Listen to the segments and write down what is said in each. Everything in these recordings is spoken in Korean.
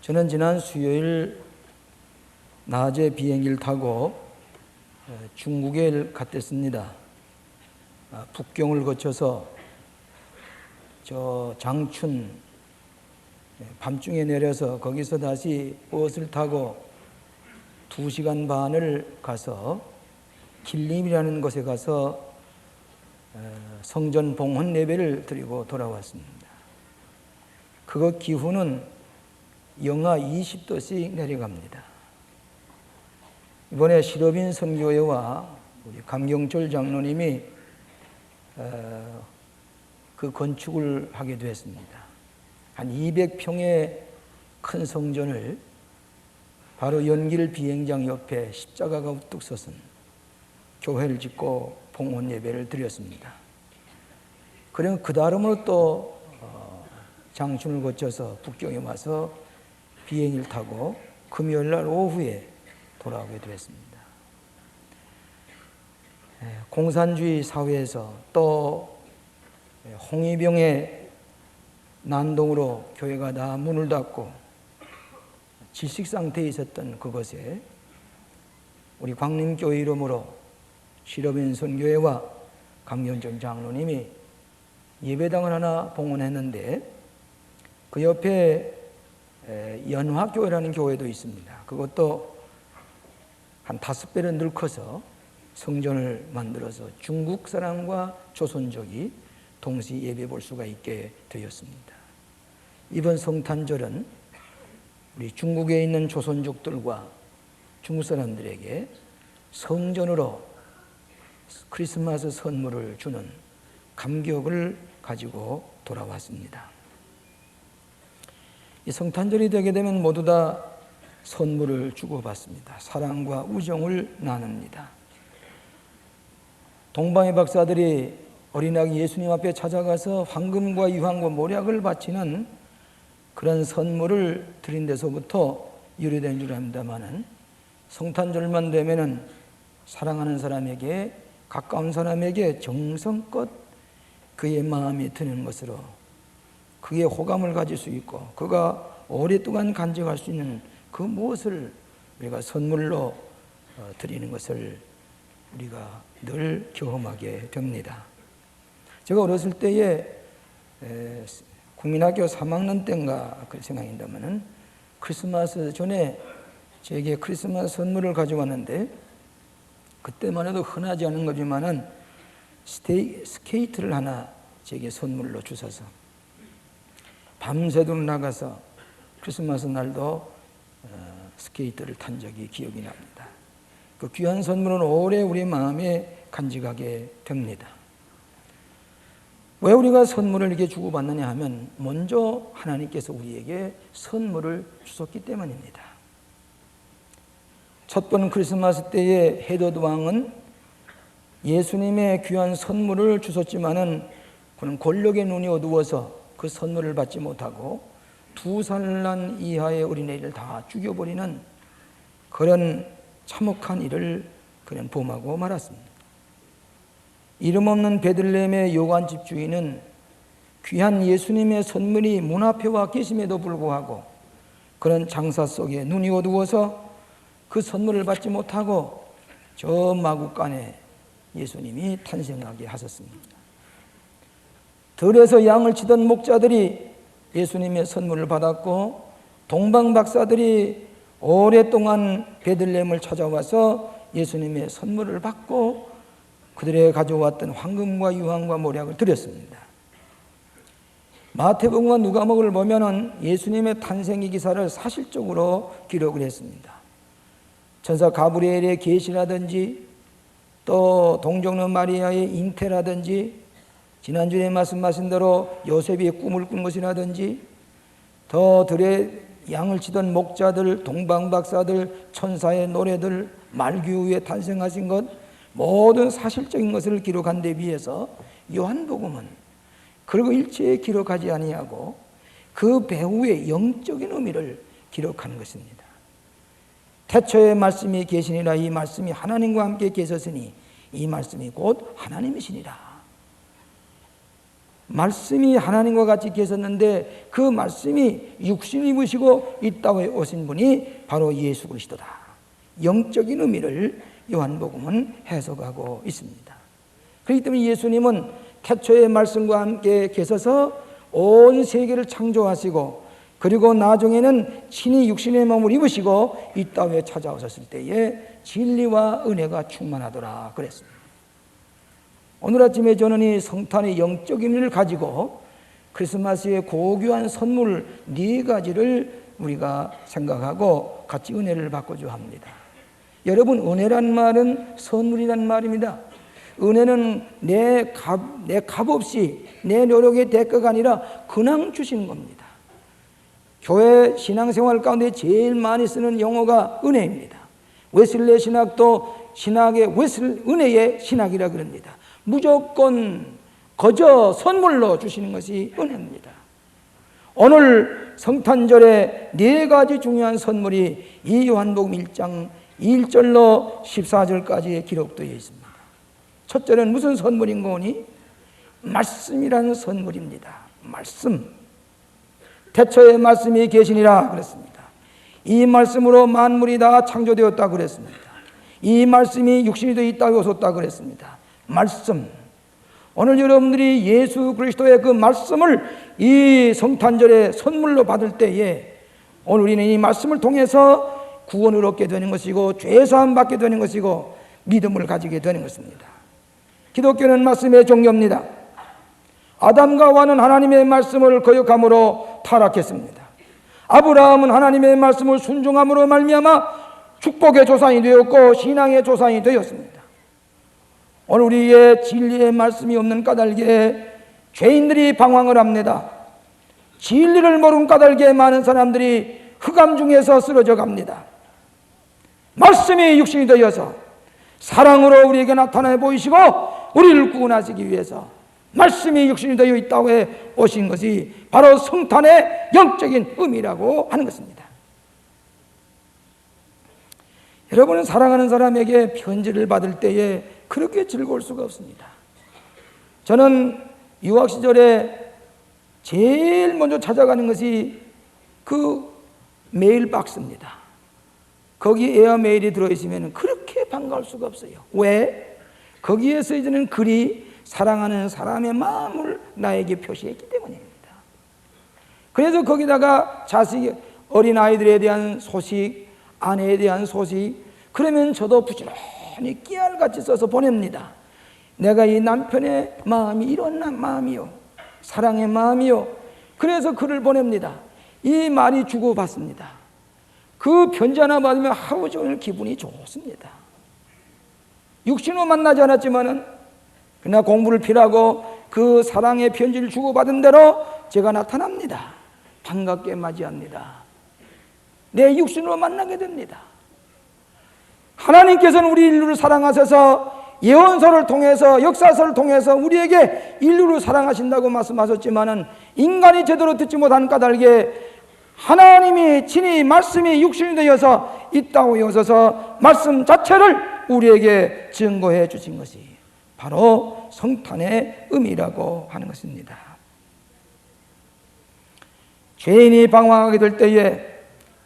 저는 지난 수요일 낮에 비행기를 타고 중국에 갔댔습니다. 북경을 거쳐서 저 장춘 밤중에 내려서 거기서 다시 버스를 타고 2시간 반을 가서 길림이라는 곳에 가서 성전 봉헌 예배를 드리고 돌아왔습니다. 그거 기후는 영하 20도씩 내려갑니다. 이번에 시러빈 선교회와 우리 감경철 장로님이 그 건축을 하게 되었습니다. 한 200평의 큰 성전을 바로 연길 비행장 옆에 십자가가 우뚝 솟은 교회를 짓고 봉헌 예배를 드렸습니다. 그리고 그 다음으로 또 장춘을 거쳐서 북경에 와서 비행기를 타고 금요일날 오후에 돌아오게 되었습니다. 공산주의 사회에서 또 홍위병의 난동으로 교회가 다 문을 닫고 질식 상태에 있었던 그곳에 우리 광림교회 이름으로 시러빈 선교회와 강경철 장로님이 예배당을 하나 봉헌했는데 그 옆에 연화교회라는 교회도 있습니다. 그것도 한 5배로 늙어서 성전을 만들어서 중국 사람과 조선족이 동시 예배 볼 수가 있게 되었습니다. 이번 성탄절은 우리 중국에 있는 조선족들과 중국 사람들에게 성전으로 크리스마스 선물을 주는 감격을 가지고 돌아왔습니다. 이 성탄절이 되게 되면 모두 다 선물을 주고받습니다. 사랑과 우정을 나눕니다. 동방의 박사들이 어린아기 예수님 앞에 찾아가서 황금과 유황과 모략을 바치는 그런 선물을 드린 데서부터 유래된 줄 압니다마는 성탄절만 되면은 사랑하는 사람에게, 가까운 사람에게 정성껏 그의 마음이 드는 것으로 그의 호감을 가질 수 있고 그가 오랫동안 간직할 수 있는 그 무엇을 우리가 선물로 드리는 것을 우리가 늘 경험하게 됩니다. 제가 어렸을 때에 국민학교 3학년 때인가 그 생각인다면은 크리스마스 전에 제게 크리스마스 선물을 가져왔는데 그때만 해도 흔하지 않은 거지만은 스케이트를 하나 제게 선물로 주셔서 밤새도록 나가서 크리스마스 날도 스케이트를 탄 적이 기억이 납니다. 그 귀한 선물은 오래 우리 마음에 간직하게 됩니다. 왜 우리가 선물을 이렇게 주고받느냐 하면 먼저 하나님께서 우리에게 선물을 주셨기 때문입니다. 첫 번 크리스마스 때에 헤로드 왕은 예수님의 귀한 선물을 주셨지만은 그는 권력의 눈이 어두워서 그 선물을 받지 못하고 2살 난 이하의 어린애를 다 죽여버리는 그런 참혹한 일을 그는 범하고 말았습니다. 이름 없는 베들레헴의 요관집 주인은 귀한 예수님의 선물이 문 앞에 와 계심에도 불구하고 그런 장사 속에 눈이 어두워서 그 선물을 받지 못하고 저 마구간에 예수님이 탄생하게 하셨습니다. 들에서 양을 치던 목자들이 예수님의 선물을 받았고 동방 박사들이 오랫동안 베들레헴을 찾아와서 예수님의 선물을 받고 그들의 가져왔던 황금과 유황과 모략을 드렸습니다. 마태복음과 누가복음을 보면은 예수님의 탄생의 기사를 사실적으로 기록을 했습니다. 천사 가브리엘의 계시라든지 또 동정녀 마리아의 잉태라든지 지난주에 말씀하신 대로 요셉이 꿈을 꾼 것이라든지 더 들에 양을 치던 목자들, 동방박사들, 천사의 노래들, 말기후에 탄생하신 것 모든 사실적인 것을 기록한 데 비해서 요한복음은 그리고 일체에 기록하지 아니하고 그 배후의 영적인 의미를 기록하는 것입니다. 태초에 말씀이 계시니라 이 말씀이 하나님과 함께 계셨으니 이 말씀이 곧 하나님이시니라. 말씀이 하나님과 같이 계셨는데 그 말씀이 육신을 입으시고 이 땅에 오신 분이 바로 예수 그리스도다. 영적인 의미를 요한복음은 해석하고 있습니다. 그렇기 때문에 예수님은 태초의 말씀과 함께 계셔서 온 세계를 창조하시고 그리고 나중에는 친히 육신의 몸을 입으시고 이 땅에 찾아오셨을 때에 진리와 은혜가 충만하더라 그랬습니다. 오늘 아침에 저는 이 성탄의 영적 의미를 가지고 크리스마스의 고귀한 선물 4가지를 우리가 생각하고 같이 은혜를 받고자 합니다. 여러분, 은혜란 말은 선물이란 말입니다. 은혜는 내 값없이 내 노력의 대가가 아니라 그냥 주시는 겁니다. 교회 신앙생활 가운데 제일 많이 쓰는 용어가 은혜입니다. 웨슬레 신학도 신학의 은혜의 신학이라 그럽니다. 무조건 거저 선물로 주시는 것이 은혜입니다. 오늘 성탄절에 4가지 중요한 선물이 이 요한복음 1장 1절로 14절까지 기록되어 있습니다. 첫째는 무슨 선물인 거니? 말씀이라는 선물입니다. 말씀. 태초에 말씀이 계시니라 그랬습니다. 이 말씀으로 만물이 다 창조되었다 그랬습니다. 이 말씀이 육신이 되어 이 땅에 오셨다 그랬습니다. 말씀. 오늘 여러분들이 예수 그리스도의 그 말씀을 이 성탄절에 선물로 받을 때에 오늘 우리는 이 말씀을 통해서 구원을 얻게 되는 것이고 죄사함 받게 되는 것이고 믿음을 가지게 되는 것입니다. 기독교는 말씀의 종교입니다. 아담과 하와는 하나님의 말씀을 거역함으로 타락했습니다. 아브라함은 하나님의 말씀을 순종함으로 말미암아 축복의 조상이 되었고 신앙의 조상이 되었습니다. 오늘 우리의 진리의 말씀이 없는 까닭에 죄인들이 방황을 합니다. 진리를 모르는 까닭에 많은 사람들이 흑암 중에서 쓰러져 갑니다. 말씀이 육신이 되어서 사랑으로 우리에게 나타나 보이시고 우리를 구원하시기 위해서 말씀이 육신이 되어 있다고 해 오신 것이 바로 성탄의 영적인 의미라고 하는 것입니다. 여러분은 사랑하는 사람에게 편지를 받을 때에 그렇게 즐거울 수가 없습니다. 저는 유학 시절에 제일 먼저 찾아가는 것이 그 메일 박스입니다. 거기 에어메일이 들어있으면 그렇게 반가울 수가 없어요. 왜? 거기에 쓰여지는 글이 사랑하는 사람의 마음을 나에게 표시했기 때문입니다. 그래서 거기다가 자식, 어린아이들에 대한 소식, 아내에 대한 소식, 그러면 저도 부지런히 깨알같이 써서 보냅니다. 내가 이 남편의 마음이 이런 마음이요, 사랑의 마음이요. 그래서 글을 보냅니다. 이 말이 주고받습니다. 그 편지 하나 받으면 하루 종일 기분이 좋습니다. 육신으로 만나지 않았지만은 그러나 공부를 필요하고 그 사랑의 편지를 주고받은 대로 제가 나타납니다. 반갑게 맞이합니다. 내 육신으로 만나게 됩니다. 하나님께서는 우리 인류를 사랑하셔서 예언서를 통해서 역사서를 통해서 우리에게 인류를 사랑하신다고 말씀하셨지만은 인간이 제대로 듣지 못한 까닭에 하나님이 친히 말씀이 육신이 되어서 이 땅에 오셔서 말씀 자체를 우리에게 증거해 주신 것이 바로 성탄의 의미라고 하는 것입니다. 죄인이 방황하게 될 때에,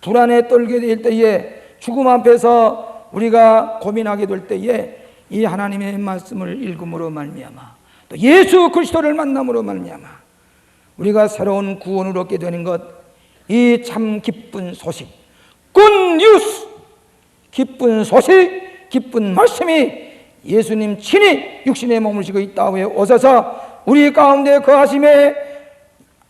불안에 떨게 될 때에, 죽음 앞에서 우리가 고민하게 될 때에 이 하나님의 말씀을 읽음으로 말미암아 또 예수 그리스도를 만남으로 말미암아 우리가 새로운 구원을 얻게 되는 것, 이 참 기쁜 소식, 굿뉴스, 기쁜 소식, 기쁜 말씀이 예수님 친히 육신의 몸을 지고 이 땅에 오셔서 우리 가운데 거하심에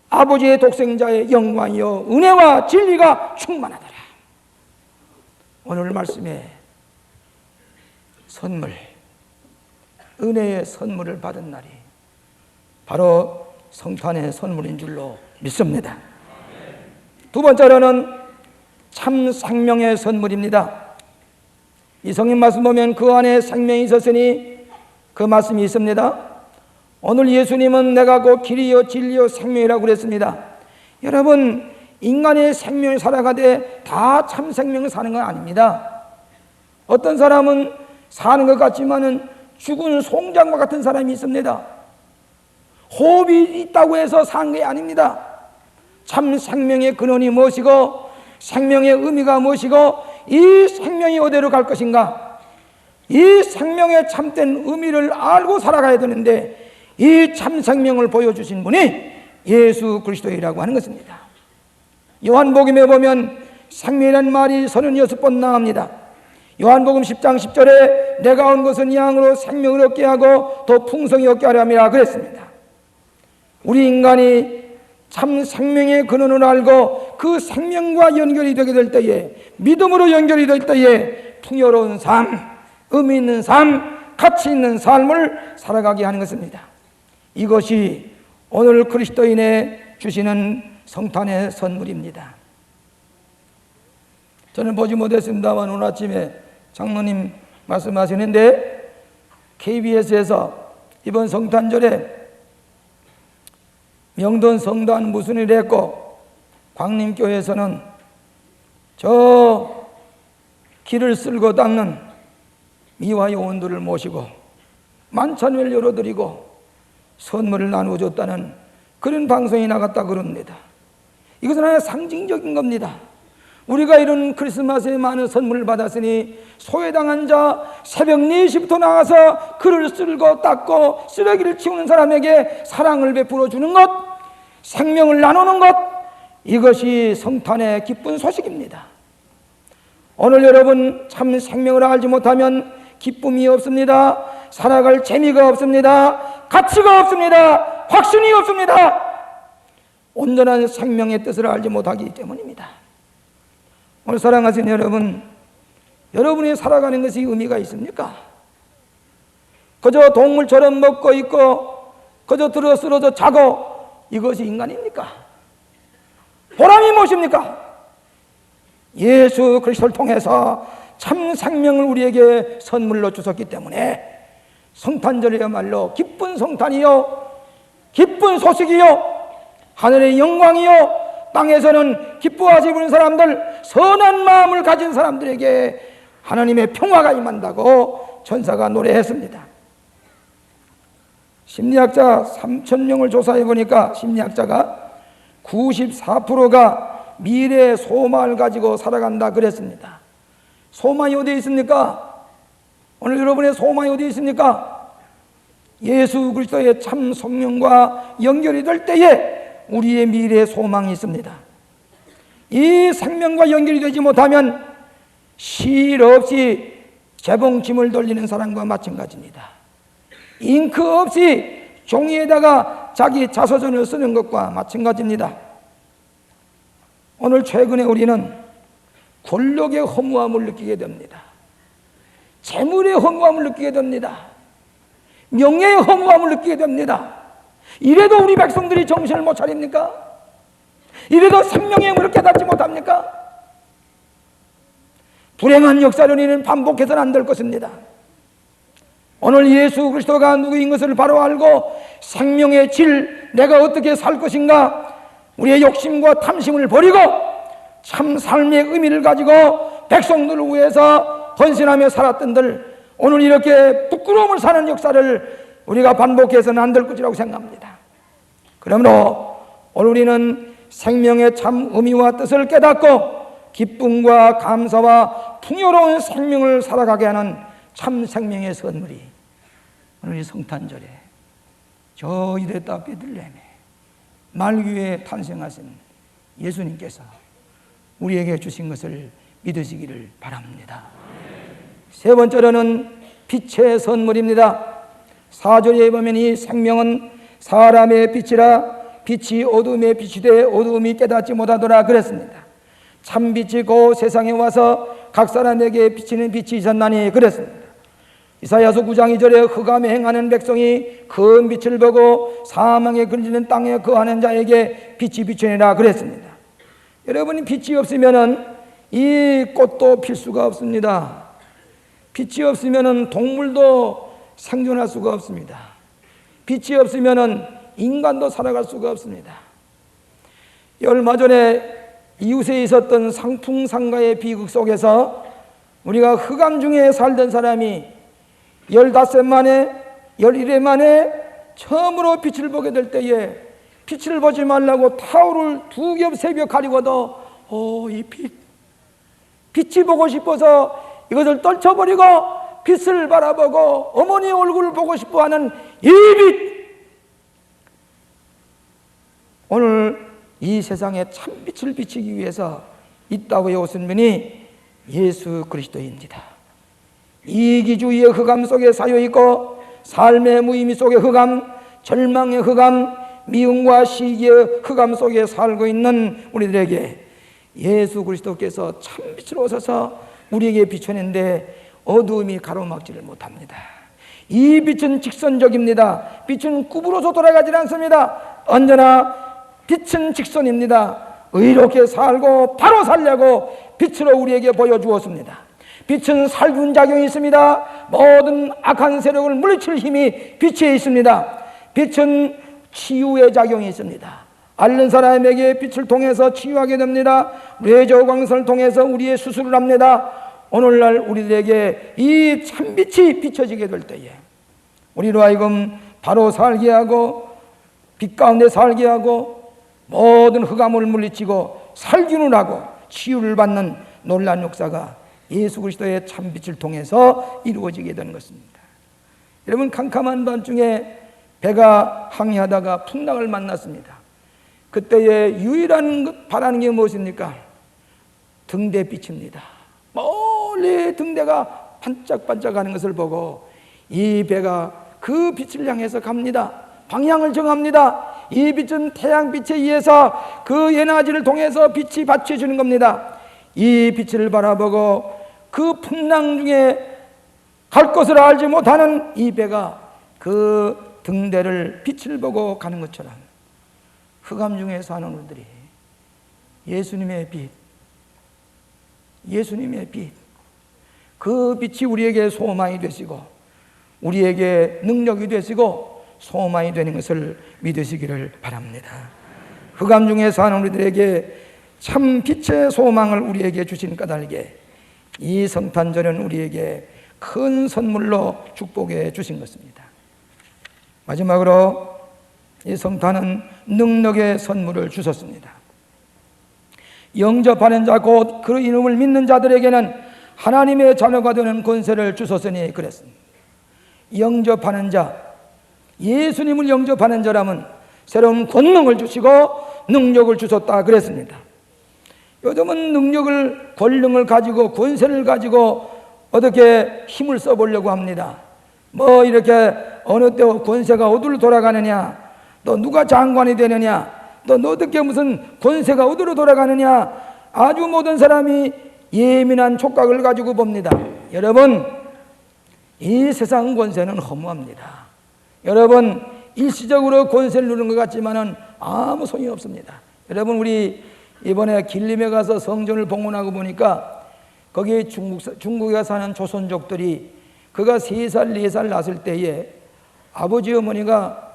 아버지의 독생자의 영광이요 은혜와 진리가 충만하더라. 오늘 말씀에 선물, 은혜의 선물을 받은 날이 바로 성탄의 선물인 줄로 믿습니다. 두 번째로는 참 생명의 선물입니다. 이 성경 말씀 보면 그 안에 생명이 있었으니 그 말씀이 있습니다. 오늘 예수님은 내가 곧 길이요 진리요 생명이라고 그랬습니다. 여러분, 인간의 생명을 살아가되 다 참 생명을 사는 건 아닙니다. 어떤 사람은 사는 것 같지만은 죽은 송장과 같은 사람이 있습니다. 호흡이 있다고 해서 산 게 아닙니다. 참 생명의 근원이 무엇이고 생명의 의미가 무엇이고 이 생명이 어디로 갈 것인가, 이 생명의 참된 의미를 알고 살아가야 되는데 이 참 생명을 보여주신 분이 예수 그리스도이라고 하는 것입니다. 요한복음에 보면 생명이라는 말이 36번 나옵니다. 요한복음 10장 10절에 내가 온 것은 양으로 생명을 얻게 하고 더 풍성히 얻게 하려 함이라 그랬습니다. 우리 인간이 참 생명의 근원을 알고 그 생명과 연결이 되게 될 때에, 믿음으로 연결이 될 때에 풍요로운 삶, 의미 있는 삶, 가치 있는 삶을 살아가게 하는 것입니다. 이것이 오늘 그리스도인의 주시는 성탄의 선물입니다. 저는 보지 못했습니다만 오늘 아침에 장로님 말씀하시는데 KBS에서 이번 성탄절에 명동 성단 무슨 일을 했고 광림교회에서는 저 길을 쓸고 닦는 미화 요원들을 모시고 만찬을 열어드리고 선물을 나누어줬다는 그런 방송이 나갔다 그럽니다. 이것은 하나의 상징적인 겁니다. 우리가 이런 크리스마스에 많은 선물을 받았으니 소외당한 자 새벽 4시부터 나가서 글을 쓸고 닦고 쓰레기를 치우는 사람에게 사랑을 베풀어 주는 것, 생명을 나누는 것, 이것이 성탄의 기쁜 소식입니다. 오늘 여러분 참 생명을 알지 못하면 기쁨이 없습니다. 살아갈 재미가 없습니다. 가치가 없습니다. 확신이 없습니다. 온전한 생명의 뜻을 알지 못하기 때문입니다. 오늘 사랑하시는 여러분, 여러분이 살아가는 것이 의미가 있습니까? 그저 동물처럼 먹고 있고 그저 들어 쓰러져 자고 이것이 인간입니까? 보람이 무엇입니까? 예수 그리스도를 통해서 참 생명을 우리에게 선물로 주셨기 때문에 성탄절이야말로 기쁜 성탄이요, 기쁜 소식이요, 하늘의 영광이요, 땅에서는 기뻐하시는 사람들, 선한 마음을 가진 사람들에게 하나님의 평화가 임한다고 천사가 노래했습니다. 심리학자 3,000명을 조사해 보니까 심리학자가 94%가 미래의 소망을 가지고 살아간다 그랬습니다. 소망이 어디에 있습니까? 오늘 여러분의 소망이 어디에 있습니까? 예수 그리스도의 참 성령과 연결이 될 때에 우리의 미래의 소망이 있습니다. 이 생명과 연결이 되지 못하면 실 없이 재봉침을 돌리는 사람과 마찬가지입니다. 잉크 없이 종이에다가 자기 자서전을 쓰는 것과 마찬가지입니다. 오늘 최근에 우리는 권력의 허무함을 느끼게 됩니다. 재물의 허무함을 느끼게 됩니다. 명예의 허무함을 느끼게 됩니다. 이래도 우리 백성들이 정신을 못 차립니까? 이래도 생명의 의무를 깨닫지 못합니까? 불행한 역사를 우리는 반복해서는 안 될 것입니다. 오늘 예수 그리스도가 누구인 것을 바로 알고 생명의 질, 내가 어떻게 살 것인가, 우리의 욕심과 탐심을 버리고 참 삶의 의미를 가지고 백성들을 위해서 헌신하며 살았던들, 오늘 이렇게 부끄러움을 사는 역사를 우리가 반복해서는 안 될 것이라고 생각합니다. 그러므로 오늘 우리는 생명의 참 의미와 뜻을 깨닫고 기쁨과 감사와 풍요로운 생명을 살아가게 하는 참 생명의 선물이 오늘 이 성탄절에 저 유대다 베들레헴에 말귀에 탄생하신 예수님께서 우리에게 주신 것을 믿으시기를 바랍니다. 세 번째로는 빛의 선물입니다. 4절에 보면 이 생명은 사람의 빛이라 빛이 어둠에 빛이 돼 어둠이 깨닫지 못하더라 그랬습니다. 참 빛이 그 세상에 와서 각 사람에게 비치는 빛이 있었나니 그랬습니다. 이사야서 9장 2절에 흑암에 행하는 백성이 큰 빛을 보고 사망에 그리는 땅에 거하는 자에게 빛이 비추니라 그랬습니다. 여러분이 빛이 없으면은 이 꽃도 필 수가 없습니다. 빛이 없으면은 동물도 생존할 수가 없습니다. 빛이 없으면은 인간도 살아갈 수가 없습니다. 얼마 전에 이웃에 있었던 상풍상가의 비극 속에서 우리가 흑암 중에 살던 사람이 15세 만에 11회 만에 처음으로 빛을 보게 될 때에 빛을 보지 말라고 타올을 2겹 3겹 가리고도 이 빛이 보고 싶어서 이것을 떨쳐버리고 빛을 바라보고 어머니 얼굴을 보고 싶어하는 이 빛, 오늘 이 세상에 참빛을 비치기 위해서 있다고 오신 분이 예수 그리스도입니다. 이기주의의 흑암 속에 사여있고 삶의 무의미 속의 흑암, 절망의 흑암, 미움과 시기의 흑암 속에 살고 있는 우리들에게 예수 그리스도께서 참빛으로 오셔서 우리에게 비춰낸데 어두움이 가로막지를 못합니다. 이 빛은 직선적입니다. 빛은 굽으로서 돌아가지 않습니다. 언제나 빛은 직선입니다. 의롭게 살고 바로 살려고 빛으로 우리에게 보여주었습니다. 빛은 살균 작용이 있습니다. 모든 악한 세력을 물리칠 힘이 빛에 있습니다. 빛은 치유의 작용이 있습니다. 앓는 사람에게 빛을 통해서 치유하게 됩니다. 뇌저광선을 통해서 우리의 수술을 합니다. 오늘날 우리들에게 이 참빛이 비춰지게 될 때에 우리로 하여금 바로 살게 하고 빛 가운데 살게 하고 모든 흑암을 물리치고 살균을 하고 치유를 받는 놀라운 역사가 예수 그리스도의 참빛을 통해서 이루어지게 되는 것입니다. 여러분, 캄캄한 밤중에 배가 항해하다가 풍랑을 만났습니다. 그때에 유일한 바라는 게 무엇입니까? 등대빛입니다. 멀리 등대가 반짝반짝하는 것을 보고 이 배가 그 빛을 향해서 갑니다. 방향을 정합니다. 이 빛은 태양빛에 의해서 그 에너지를 통해서 빛이 받쳐주는 겁니다. 이 빛을 바라보고 그 풍랑 중에 갈 것을 알지 못하는 이 배가 그 등대를 빛을 보고 가는 것처럼 흑암 중에 사는 우리들이 예수님의 빛, 예수님의 빛, 그 빛이 우리에게 소망이 되시고 우리에게 능력이 되시고 소망이 되는 것을 믿으시기를 바랍니다. 흑암 중에 사는 우리들에게 참 빛의 소망을 우리에게 주신 까닭에 이 성탄절은 우리에게 큰 선물로 축복해 주신 것입니다. 마지막으로 이 성탄은 능력의 선물을 주셨습니다. 영접하는 자 곧 그 이름을 믿는 자들에게는 하나님의 자녀가 되는 권세를 주셨으니 그랬습니다. 영접하는 자, 예수님을 영접하는 자라면 새로운 권능을 주시고 능력을 주셨다 그랬습니다. 요즘은 능력을, 권능을 가지고 권세를 가지고 어떻게 힘을 써보려고 합니다. 뭐 이렇게 어느 때 권세가 어디로 돌아가느냐, 또 누가 장관이 되느냐, 또 어떻게 무슨 권세가 어디로 돌아가느냐, 아주 모든 사람이 예민한 촉각을 가지고 봅니다. 여러분, 이 세상 권세는 허무합니다. 여러분, 일시적으로 권세를 누리는 것 같지만은 아무 소용이 없습니다. 여러분, 우리 이번에 길림에 가서 성전을 봉헌하고 보니까 거기 중국에 사는 조선족들이 그가 3살, 4살 났을 때에 아버지 어머니가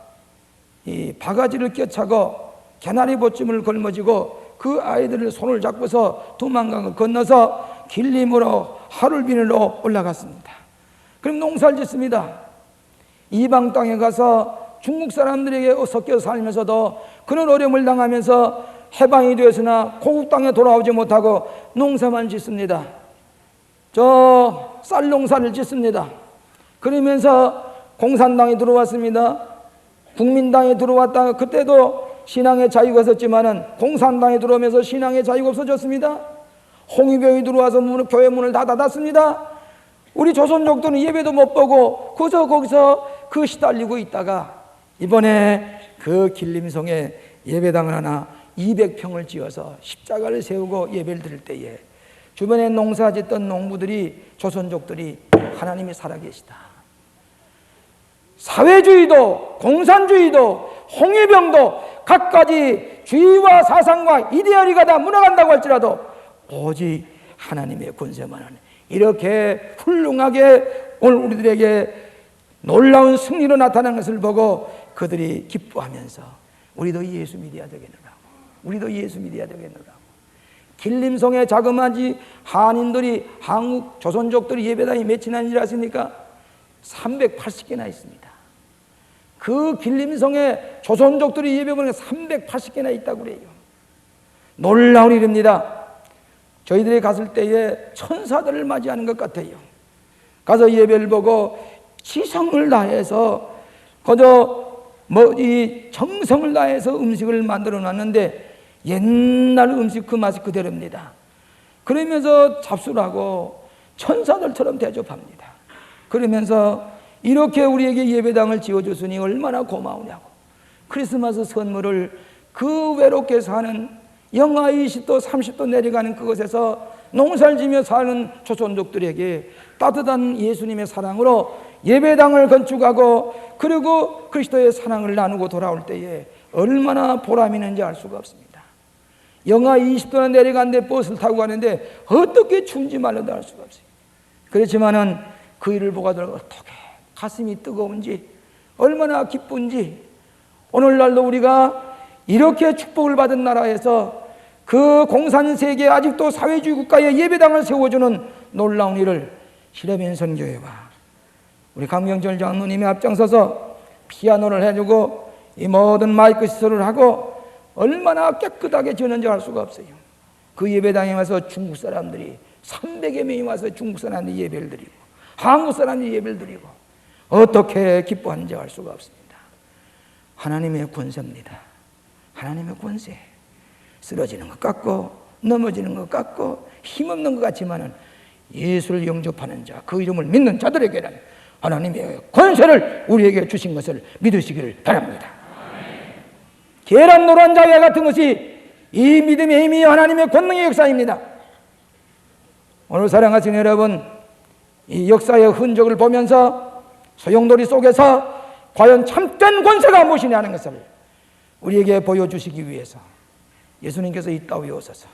이 바가지를 껴차고 개나리 보침을 걸머지고 그 아이들을 손을 잡고서 두만강을 건너서 길림으로 하룰빈으로 올라갔습니다. 그럼 농사를 짓습니다. 이방 땅에 가서 중국 사람들에게 섞여 살면서도 그런 어려움을 당하면서 해방이 되었으나 고국 땅에 돌아오지 못하고 농사만 짓습니다. 저 쌀농사를 짓습니다. 그러면서 공산당이 들어왔습니다. 국민당이 들어왔다. 그때도 신앙의 자유가 있었지만은 공산당이 들어오면서 신앙의 자유가 없어졌습니다. 홍위병이 들어와서 교회 문을 다 닫았습니다. 우리 조선족들은 예배도 못 보고 거기서 그 시달리고 있다가 이번에 그 길림성에 예배당을 하나 200평을 지어서 십자가를 세우고 예배를 드릴 때에 주변에 농사 짓던 농부들이, 조선족들이 하나님이 살아계시다, 사회주의도 공산주의도 홍위병도 각가지 주의와 사상과 이데올리가 다 무너간다고 할지라도 오직 하나님의 권세만은 이렇게 훌륭하게 오늘 우리들에게 놀라운 승리로 나타난 것을 보고 그들이 기뻐하면서 우리도 예수 믿어야 되겠노라, 우리도 예수 믿어야 되겠노라. 길림성에 자그마치 한인들이, 한국 조선족들이 예배당이 몇이나 있습니까? 380개나 있습니다. 그 길림성에 조선족들이 예배보는 380개나 있다고 그래요. 놀라운 일입니다. 저희들이 갔을 때에 천사들을 맞이하는 것 같아요. 가서 예배를 보고 지성을 다해서 그저 이 정성을 다해서 음식을 만들어 놨는데 옛날 음식 그 맛이 그대로입니다. 그러면서 잡수를 하고 천사들처럼 대접합니다. 그러면서 이렇게 우리에게 예배당을 지어줬으니 얼마나 고마우냐고. 크리스마스 선물을 그 외롭게 사는 영하 20도 30도 내려가는 그곳에서 농사를 지며 사는 조선족들에게 따뜻한 예수님의 사랑으로 예배당을 건축하고 그리고 그리스도의 사랑을 나누고 돌아올 때에 얼마나 보람이 있는지 알 수가 없습니다. 영하 20도나 내려가는데 버스를 타고 가는데 어떻게 추운지 말로도 알 수가 없어요. 그렇지만은 그 일을 보고들 어떻게 가슴이 뜨거운지 얼마나 기쁜지, 오늘날도 우리가 이렇게 축복을 받은 나라에서 그 공산세계 아직도 사회주의 국가에 예배당을 세워주는 놀라운 일을 시라빈 선교회와 우리 강명절 장로님이 앞장서서 피아노를 해주고 이 모든 마이크 시설을 하고 얼마나 깨끗하게 지었는지 알 수가 없어요. 그 예배당에 와서 중국 사람들이 300여 명이 와서 중국 사람들이 예배를 드리고 한국 사람들이 예배를 드리고 어떻게 기뻐하는지 알 수가 없습니다. 하나님의 권세입니다. 하나님의 권세. 쓰러지는 것 같고 넘어지는 것 같고 힘없는 것 같지만은 예수를 영접하는 자, 그 이름을 믿는 자들에게는 하나님의 권세를 우리에게 주신 것을 믿으시기를 바랍니다. 계란 노란자회 같은 것이 이 믿음의 힘이 하나님의 권능의 역사입니다. 오늘 사랑하시는 여러분, 이 역사의 흔적을 보면서 소용돌이 속에서 과연 참된 권세가 무엇이냐 하는 것을 우리에게 보여주시기 위해서 예수님께서 이 땅에 오셔서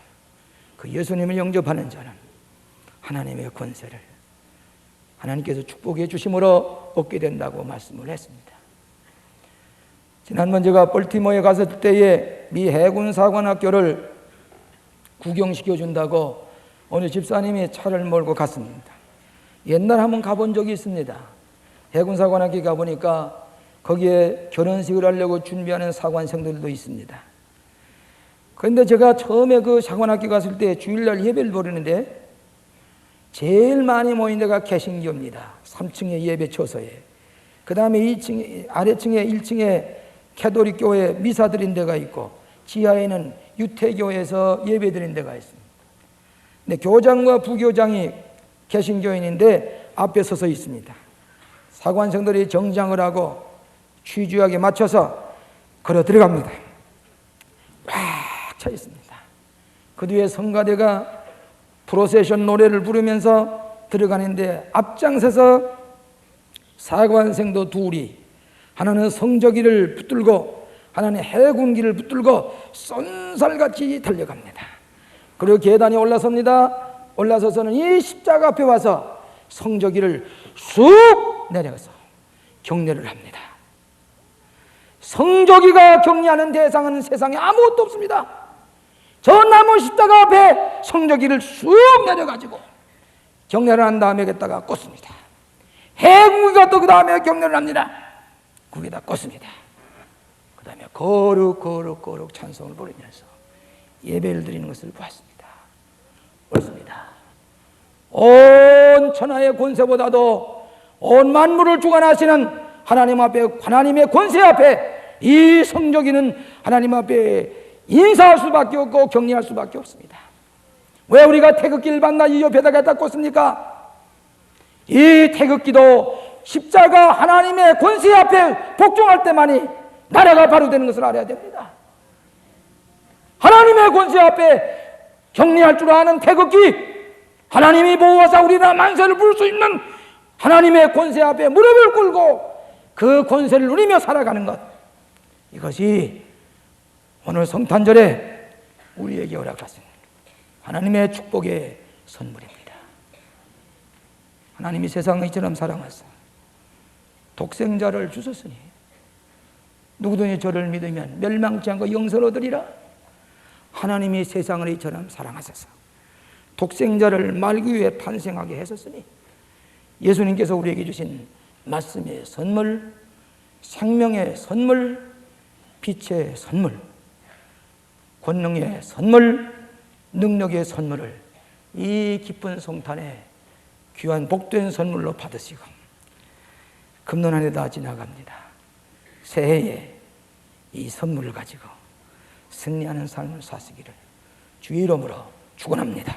그 예수님을 영접하는 자는 하나님의 권세를 하나님께서 축복해 주심으로 얻게 된다고 말씀을 했습니다. 지난번 제가 볼티모어에 갔을 때에 미 해군사관학교를 구경시켜 준다고 어느 집사님이 차를 몰고 갔습니다. 옛날 한번 가본 적이 있습니다. 해군사관학교 가보니까 거기에 결혼식을 하려고 준비하는 사관생들도 있습니다. 그런데 제가 처음에 그 사관학교 갔을 때 주일날 예배를 보려는데 제일 많이 모인 데가 개신교입니다. 3층에 예배 처소에. 그 다음에 2층, 아래층에 1층에 캐톨릭 교회 미사 드린 데가 있고 지하에는 유태교에서 예배 드린 데가 있습니다. 근데 교장과 부교장이 개신교인인데 앞에 서서 있습니다. 사관생들이 정장을 하고 취주하게 맞춰서 걸어 들어갑니다. 꽉 차 있습니다. 그 뒤에 성가대가 프로세션 노래를 부르면서 들어가는데 앞장서서 사관생도 둘이 하나는 성저기를 붙들고 하나는 해군기를 붙들고 쏜살같이 달려갑니다. 그리고 계단에 올라섭니다. 올라서서는 이 십자가 앞에 와서 성저기를 쑥 내려가서 경례를 합니다. 성저기가 경례하는 대상은 세상에 아무것도 없습니다. 저 나무 십자가 앞에 성저기를 쑥 내려가지고 경례를 한 다음에 거기다가 꽂습니다. 해군기가 또 그 다음에 경례를 합니다. 거기다 꽂습니다. 그 다음에 거룩 찬송을 부르면서 예배를 드리는 것을 보았습니다. 옳습니다. 온 천하의 권세보다도 온 만물을 주관하시는 하나님 앞에, 하나님의 권세 앞에 이 성저기는 하나님 앞에 인사할 수밖에 없고 격려할 수밖에 없습니다. 왜 우리가 태극기를 받나 이 옆에다 갖다 꽂습니까? 이 태극기도 십자가 하나님의 권세 앞에 복종할 때만이 나라가 바로 되는 것을 알아야 됩니다. 하나님의 권세 앞에 격려할 줄 아는 태극기, 하나님이 보호하사 우리나라 만세를 부를 수 있는 하나님의 권세 앞에 무릎을 꿇고 그 권세를 누리며 살아가는 것, 이것이 오늘 성탄절에 우리에게 허락하신 하나님의 축복의 선물입니다. 하나님이 세상을 이처럼 사랑하사 독생자를 주셨으니 누구든지 저를 믿으면 멸망치 않고 영생을 얻으리라. 하나님이 세상을 이처럼 사랑하셔서 독생자를 말기 위해 탄생하게 하셨으니 예수님께서 우리에게 주신 말씀의 선물, 생명의 선물, 빛의 선물, 권능의 선물, 능력의 선물을 이 기쁜 성탄에 귀한 복된 선물로 받으시고 금년 한 해 다 지나갑니다. 새해에 이 선물을 가지고 승리하는 삶을 사시기를 주의 이름으로 축원합니다.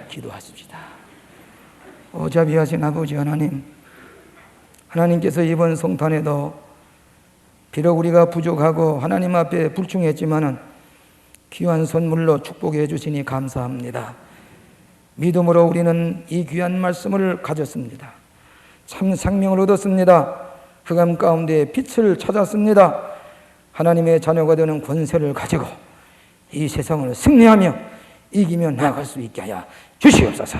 기도하십시다. 자비하신 아버지 하나님, 하나님께서 이번 성탄에도 비록 우리가 부족하고 하나님 앞에 불충했지만은 귀한 선물로 축복해 주시니 감사합니다. 믿음으로 우리는 이 귀한 말씀을 가졌습니다. 참 생명을 얻었습니다. 흑암 가운데 빛을 찾았습니다. 하나님의 자녀가 되는 권세를 가지고 이 세상을 승리하며 이기며 나아갈 수 있게 하여 주시옵소서.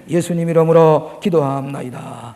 예수님 이름으로 기도합나이다.